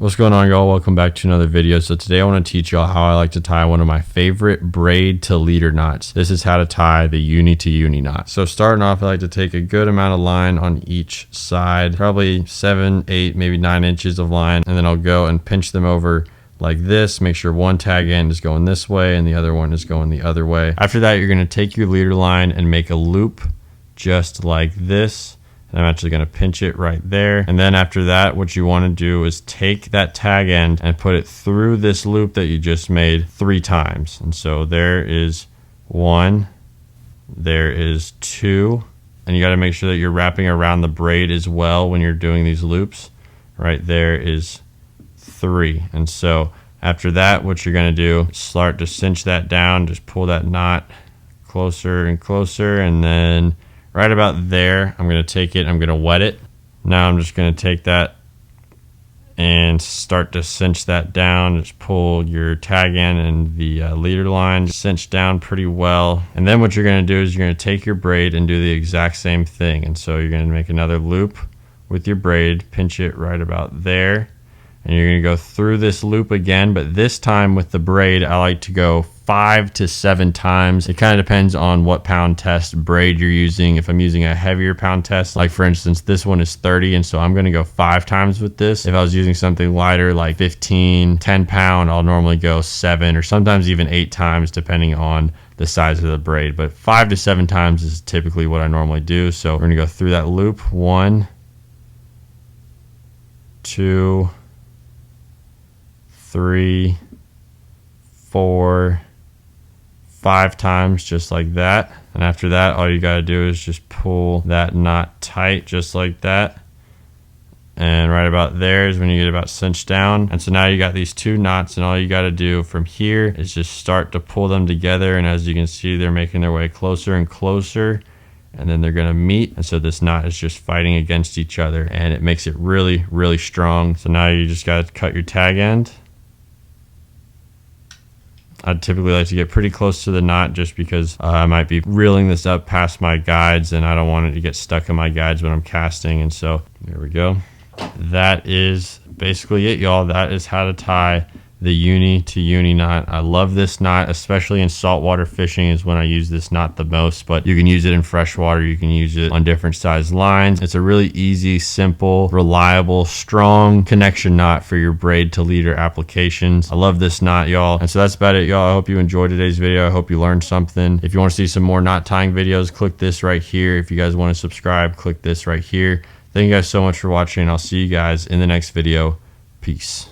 What's going on, y'all? Welcome back to another video. So today I want to teach y'all how I like to tie one of my favorite braid to leader knots. This is how to tie the uni to uni knot. So starting off, I like to take a good amount of line on each side, probably 7, 8, maybe 9 inches of line, and then I'll go and pinch them over like this. Make sure one tag end is going this way and the other one is going the other way. After that, you're going to take your leader line and make a loop just like this. I'm actually going to pinch it right there. And then after that, what you want to do is take that tag end and put it through this loop that you just made 3 times. And so there is 1, there is 2, and you got to make sure that you're wrapping around the braid as well when you're doing these loops. Right there is 3. And so after that, what you're going to do is start to cinch that down, just pull that knot closer and closer, and then right about there, I'm going to take it, I'm going to wet it. Now I'm just going to take that and start to cinch that down. Just pull your tag end and the leader line, cinch down pretty well. And then what you're going to do is you're going to take your braid and do the exact same thing. And so you're going to make another loop with your braid, pinch it right about there. And you're going to go through this loop again, but this time with the braid, I like to go 5 to 7 times. It kind of depends on what pound test braid you're using. If I'm using a heavier pound test, like for instance, this one is 30, and so I'm going to go 5 times with this. If I was using something lighter, like 15, 10 pound, I'll normally go 7 or sometimes even 8 times, depending on the size of the braid. But 5 to 7 times is typically what I normally do. So we're going to go through that loop. 1, 2, 3, 4, 5 times, just like that. And after that, all you got to do is just pull that knot tight, just like that. And right about there is when you get about cinched down. And so now you got these 2 knots, and all you got to do from here is just start to pull them together. And as you can see, they're making their way closer and closer, and then they're going to meet. And so this knot is just fighting against each other, and it makes it really, really strong. So now you just got to cut your tag end. I'd typically like to get pretty close to the knot just because I might be reeling this up past my guides, and I don't want it to get stuck in my guides when I'm casting. And so there we go. That is basically it, y'all. That is how to tie the uni to uni knot. I love this knot, especially in saltwater fishing is when I use this knot the most, but you can use it in freshwater. You can use it on different size lines. It's a really easy, simple, reliable, strong connection knot for your braid to leader applications. I love this knot, y'all. And so that's about it, y'all. I hope you enjoyed today's video. I hope you learned something. If you want to see some more knot tying videos, click this right here. If you guys want to subscribe, click this right here. Thank you guys so much for watching. I'll see you guys in the next video. Peace.